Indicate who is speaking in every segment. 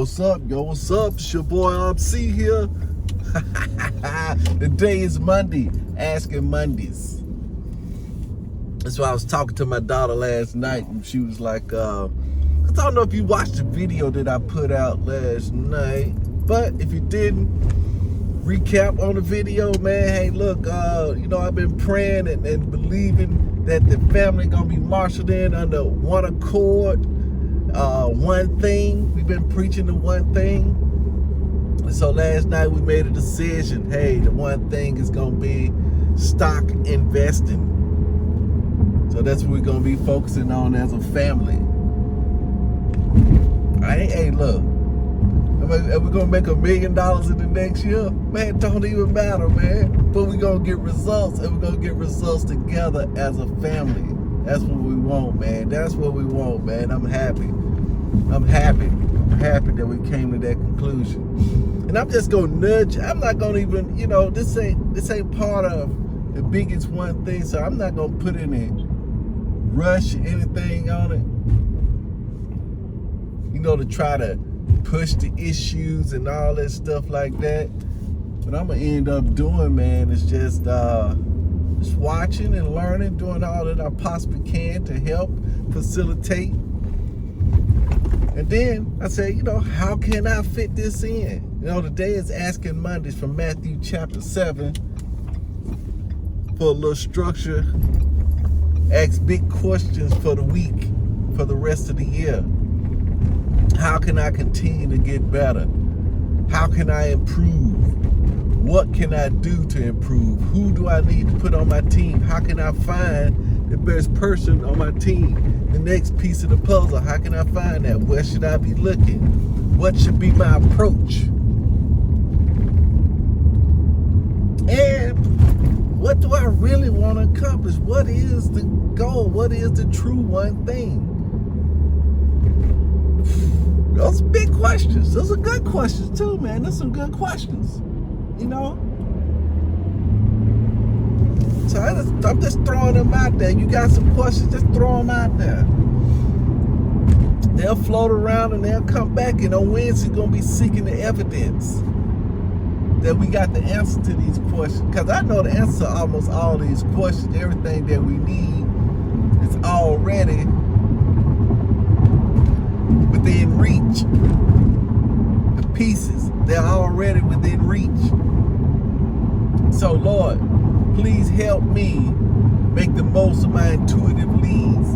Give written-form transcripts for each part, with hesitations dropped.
Speaker 1: what's up? Yo, what's up? It's your boy MC here. Today is Monday, Asking Mondays. That's why I was talking to my daughter last night, and she was like, I don't know if you watched the video that I put out last night, but if you didn't, recap on the video, man. Hey, look, I've been praying and believing that the family gonna be marshaled in under one accord, one thing. We've been preaching the one thing. And so last night we made a decision. Hey, the one thing is gonna be stock investing. So that's what we're gonna be focusing on as a family. Hey, look. Are we gonna make $1 million in the next year? Man, don't even matter, man. But we're gonna get results, and we're gonna get results together as a family. That's what we want, man. That's what we want, man. I'm happy. I'm happy that we came to that conclusion. And I'm just gonna nudge. I'm not gonna even, this ain't part of the biggest one thing, so I'm not gonna put any rush or anything on it. To try to push the issues and all that stuff like that. What I'm gonna end up doing, man, is just watching and learning, doing all that I possibly can to help facilitate. And then I say, how can I fit this in? Today is Asking Mondays from Matthew chapter 7. For a little structure, ask big questions for the week, for the rest of the year. How can I continue to get better? How can I improve? What can I do to improve? Who do I need to put on my team? How can I find the best person on my team? The next piece of the puzzle, how can I find that? Where should I be looking? What should be my approach? And what do I really want to accomplish? What is the goal? What is the true one thing? Those are big questions. Those are good questions too, man. Those are some good questions. So I'm just throwing them out there. You got some questions, just throw them out there. They'll float around and they'll come back, and on Wednesday we're going to be seeking the evidence that we got the answer to these questions. Because I know the answer to almost all these questions. Everything that we need is already within reach. The pieces, they're already within reach. So Lord, please help me make the most of my intuitive leads.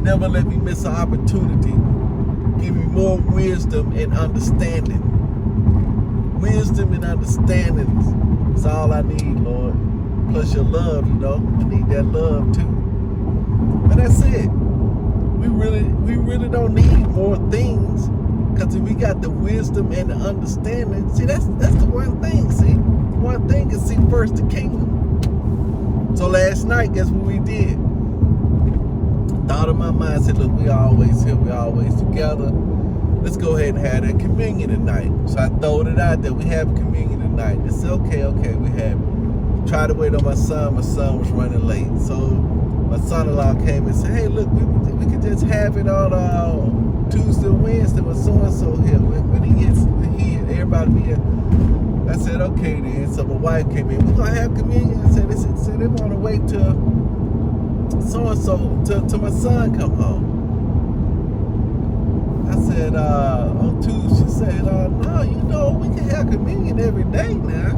Speaker 1: Never let me miss an opportunity. Give me more wisdom and understanding. Wisdom and understanding is all I need, Lord. Plus your love, I need that love too. But that's it. We really don't need more things, because if we got the wisdom and the understanding, see, that's the one thing. See, one thing is seek first the kingdom. So last night, guess what we did? Thought in my mind, said, look, we always here, we always together. Let's go ahead and have that communion tonight. So I throwed it out there. We have communion tonight. They said, okay, we have it. Tried to wait on my son. My son was running late, so my son-in-law came and said, hey, look, we could just have it on Tuesday, Wednesday with so-and-so here. When he gets here, everybody be here. I said, okay then. So my wife came in. We're going to have communion. I said, they want to wait till so-and-so, till my son come home. I said, on Tuesday, she said, no, we can have communion every day now.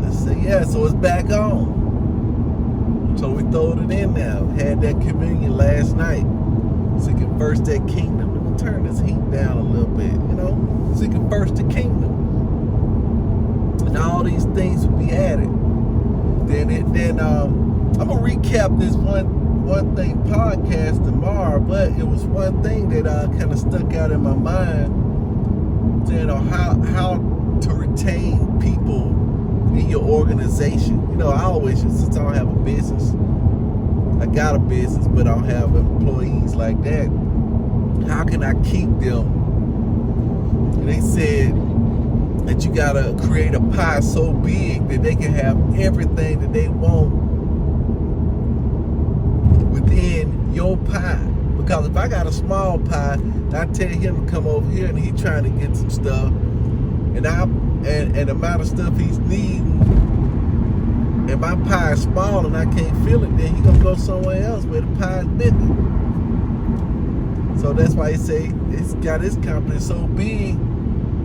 Speaker 1: I said, yeah, so it's back on. So we throwed it in now. Had that communion last night. Seeking first that kingdom. Let me turn this heat down a little bit, Seeking first the kingdom. And all these things will be added. Then I'm gonna recap this one thing podcast tomorrow, but it was one thing that kind of stuck out in my mind. How to retain people in your organization. I always, since I don't have a business, I got a business, but I don't have employees like that. How can I keep them? And they said that you gotta create a pie so big that they can have everything that they want within your pie. Because if I got a small pie, and I tell him to come over here and he trying to get some stuff, and the amount of stuff he's needing, and my pie is small and I can't feel it, then he gonna go somewhere else where the pie is bigger. So that's why he say it's got his company so big.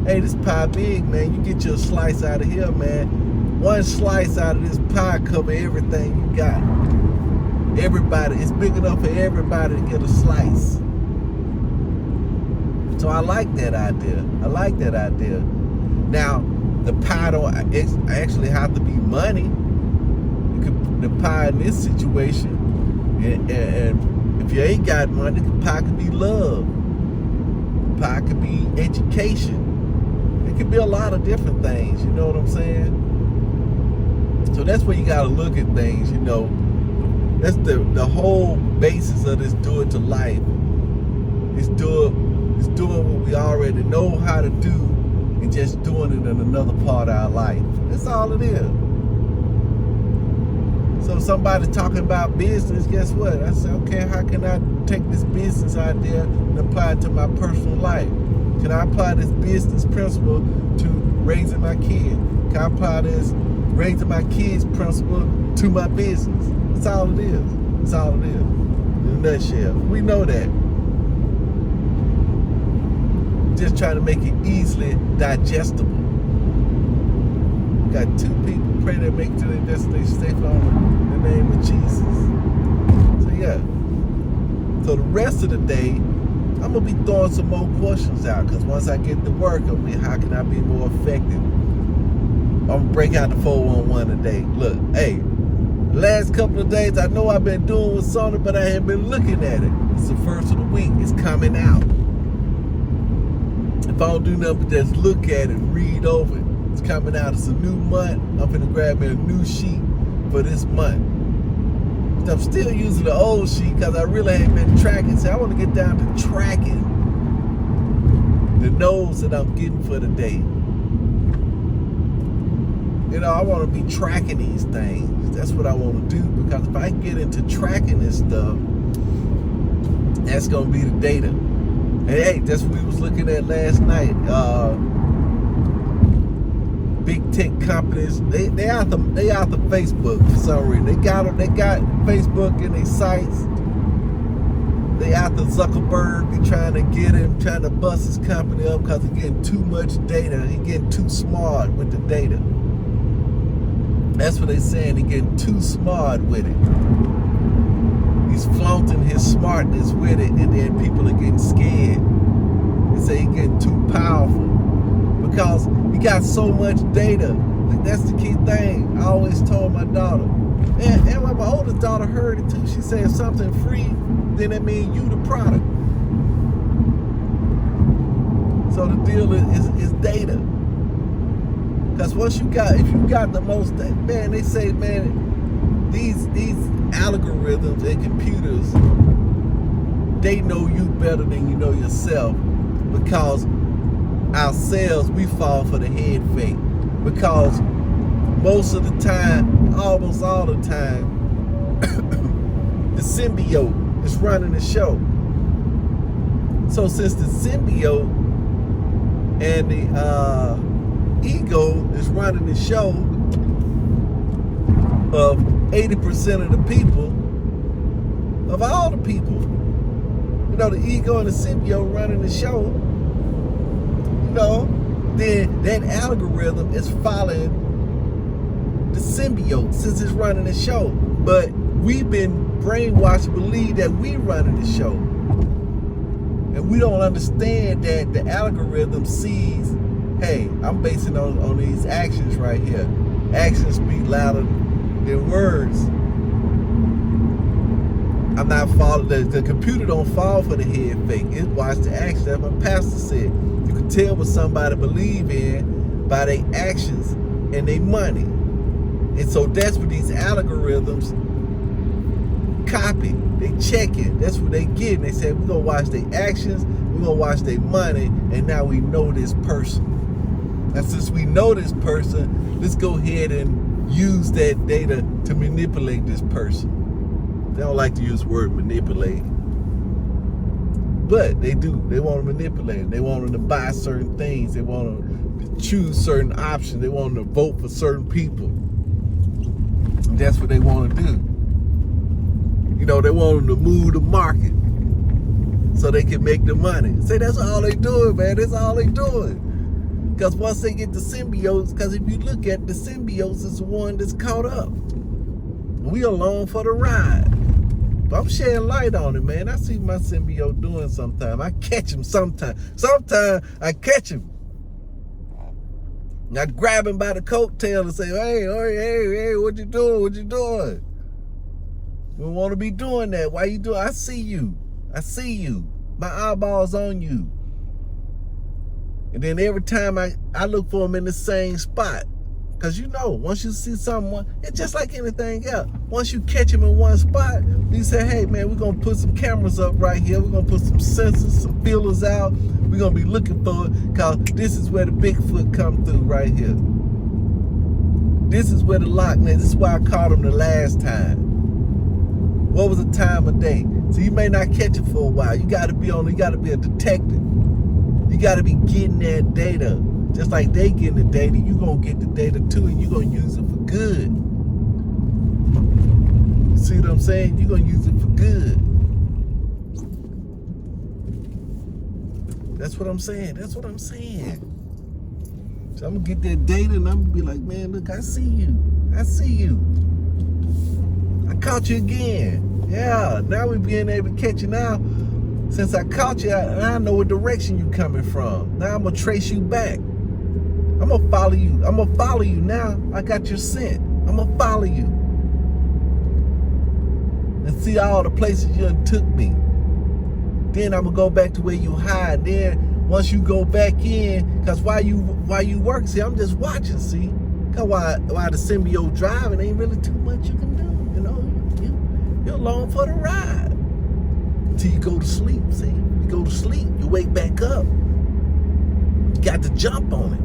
Speaker 1: Hey, this pie big, man. You get your slice out of here, man. One slice out of this pie cover everything you got. Everybody, it's big enough for everybody to get a slice. So I like that idea. I like that idea. Now, the pie don't actually have to be money. The pie in this situation, and if you ain't got money, the pie could be love. The pie could be education. It could be a lot of different things, you know what I'm saying? So that's where you gotta look at things, you know. That's the whole basis of this do it to life. It's doing what we already know how to do and just doing it in another part of our life. That's all it is. So somebody talking about business, guess what? I said, okay, how can I take this business idea and apply it to my personal life? Can I apply this business principle to raising my kids? Can I apply this raising my kids principle to my business? That's all it is. That's all it is. In a nutshell. We know that. Just trying to make it easily digestible. Got 2 people pray they make it to their destination safely in the name of Jesus. So yeah. So the rest of the day, I'm gonna be throwing some more questions out, because once I get to work, I mean, how can I be more effective? I'm gonna break out the 411 today. Look, hey, the last couple of days, I know I've been doing with something, but I haven't been looking at it. It's the first of the week. It's coming out. If I don't do nothing but just look at it, read over it, it's coming out. It's a new month. I'm gonna grab me a new sheet for this month. I'm still using the old sheet because I really ain't been tracking. So I want to get down to tracking the no's that I'm getting for the day. You know, I want to be tracking these things. That's what I want to do, because if I get into tracking this stuff, that's going to be the data. And hey, that's what we was looking at last night. Big tech companies, they out the Facebook for some reason. They got Facebook in their sites. They out the Zuckerberg. They trying to get him, trying to bust his company up because he's getting too much data. He getting too smart with the data. That's what they saying. He getting too smart with it. He's flaunting his smartness with it, and then people are getting scared. They say he's getting too powerful because he got so much data. That's the key thing. I always told my daughter, and when my oldest daughter heard it too, she said, if something free, then that means you the product. So the deal is data. Because once if you got the most, man, they say, man, these algorithms and computers, they know you better than you know yourself, because ourselves, we fall for the head fake. Because most of the time, almost all the time, the symbiote is running the show. So since the symbiote and the ego is running the show of 80% of the people, of all the people, you know, the ego and the symbiote running the show, you know, then that algorithm is following the symbiote since it's running the show. But we've been brainwashed to believe that we running the show. And we don't understand that the algorithm sees, hey, I'm basing on these actions right here. Actions speak louder than words. I'm not following, the computer don't fall for the head fake. It watches the action. That's what my pastor said. You can tell what somebody believe in by their actions and their money. And so that's what these algorithms copy. They check it. That's what they get. And they say, we're going to watch their actions, we're going to watch their money, and now we know this person. And since we know this person, let's go ahead and use that data to manipulate this person. They don't like to use the word manipulate. But they do. They want to manipulate them. They want them to buy certain things. They want them to choose certain options. They want them to vote for certain people. And that's what they want to do. You know, they want them to move the market so they can make the money. Say that's all they doing, man. That's all they doing. Because once they get the symbiotes, because if you look at the symbiotes, is the one that's caught up. We along for the ride. But I'm shedding light on it, man. I see my symbiote doing sometimes. I catch him sometimes. Sometimes I catch him. And I grab him by the coattail and say, hey, what you doing? What you doing? We want to be doing that. Why you doing? I see you. I see you. My eyeballs on you. And then every time I look for him in the same spot. Because you know, once you see someone, it's just like anything else. Once you catch him in one spot, you say, hey man, we're going to put some cameras up right here. We're going to put some sensors, some feelers out. We're going to be looking for it because this is where the Bigfoot come through right here. This is where the Loch Ness, this is why I caught him the last time. What was the time of day? So you may not catch it for a while. You got to be a detective. You got to be getting that data. Just like they getting the data, you going to get the data too, and you going to use it for good. You see what I'm saying? You're going to use it for good. That's what I'm saying. That's what I'm saying. So I'm going to get that data, and I'm going to be like, man, look, I see you. I see you. I caught you again. Yeah, now we're being able to catch you now. Since I caught you, I know what direction you coming from. Now I'm going to trace you back. I'm going to follow you. I'm going to follow you now. I got your scent. I'm going to follow you. And see all the places you done took me. Then I'm going to go back to where you hide. Then once you go back in, because while you work, see, I'm just watching, see. Because while the symbiote driving, ain't really too much you can do. You know, you're along for the ride. Until you go to sleep, see. You go to sleep, you wake back up. You got to jump on it.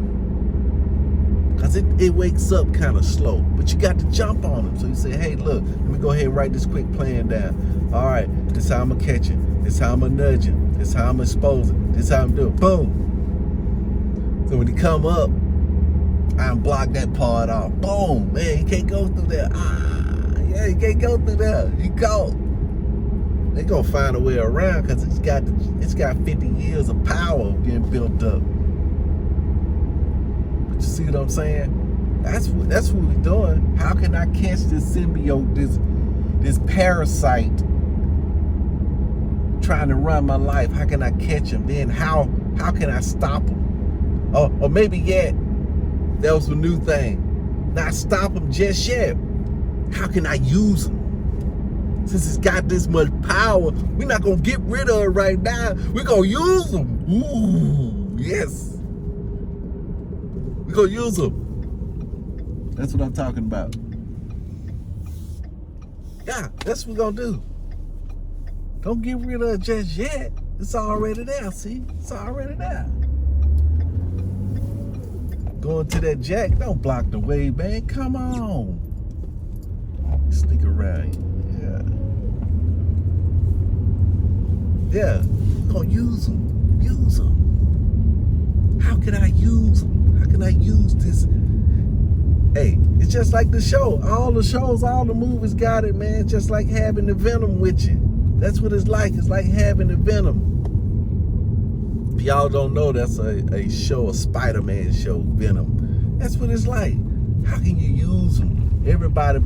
Speaker 1: Because it wakes up kind of slow. But you got to jump on him. So you say, hey, look, let me go ahead and write this quick plan down. All right, this is how I'm going to catch him. This is how I'm going to nudge him. This is how I'm going to expose him. This is how I'm doing. Boom. So when he come up, I unblock that part off. Boom. Man, he can't go through there. Yeah, he can't go through there. He caught. They going to find a way around because it's got 50 years of power getting built up. You see what I'm saying? That's what we're doing. How can I catch this symbiote, this parasite trying to run my life? How can I catch him? Then how can I stop him? Or maybe yet, that was a new thing. Not stop him just yet. How can I use him? Since it's got this much power, we're not gonna get rid of it right now. We're gonna use him. Ooh, yes. We're going to use them. That's what I'm talking about. Yeah, that's what we're going to do. Don't get rid of it just yet. It's already there, see? It's already there. Going to that jack, don't block the way, man. Come on. Stick around. Yeah. We're going to use them. Use them. How can I use them? How can I use this? Hey, it's just like the show. All the shows, all the movies got it, man. It's just like having the venom with you. That's what it's like. It's like having the venom. If y'all don't know, that's a show, a Spider-Man show, Venom. That's what it's like. How can you use them? Everybody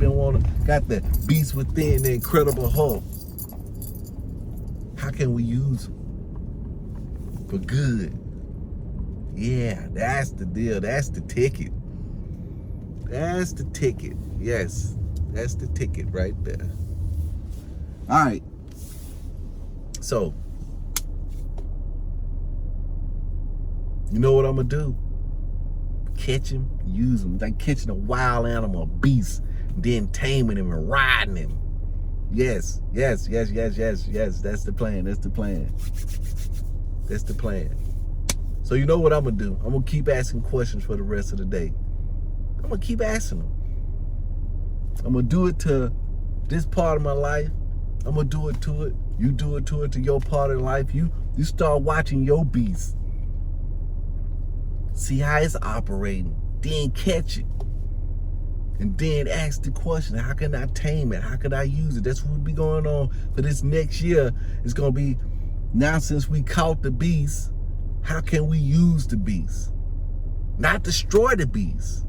Speaker 1: got the Beast Within, the Incredible Hulk. How can we use them for good? Yeah, that's the deal. That's the ticket. That's the ticket. Yes, that's the ticket right there. All right. So, you know what I'm going to do? Catch him, use him. Like catching a wild animal, a beast, then taming him and riding him. Yes. That's the plan. That's the plan. So you know what I'm going to do? I'm going to keep asking questions for the rest of the day. I'm going to keep asking them. I'm going to do it to this part of my life. I'm going to do it to it. You do it to your part of life. You You start watching your beast. See how it's operating. Then catch it. And then ask the question, how can I tame it? How can I use it? That's what will be going on for this next year. It's going to be, now since we caught the beast, how can we use the beast? Not destroy the beast.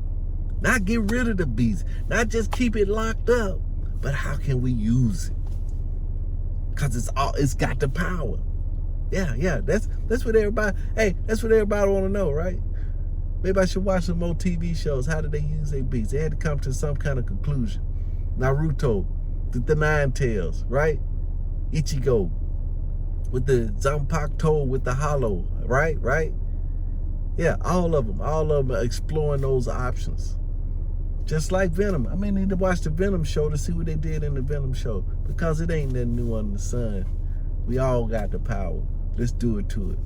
Speaker 1: Not get rid of the beast. Not just keep it locked up. But how can we use it? Because it's got the power. Yeah. That's what everybody, that's what everybody want to know, right? Maybe I should watch some more TV shows. How did they use their beasts? They had to come to some kind of conclusion. Naruto, the Nine Tails, right? Ichigo, with the Zanpakuto, with the hollow, right? Yeah, all of them are exploring those options. Just like Venom. I may need to watch the Venom show to see what they did in the Venom show, because it ain't nothing new under the sun. We all got the power. Let's do it to it.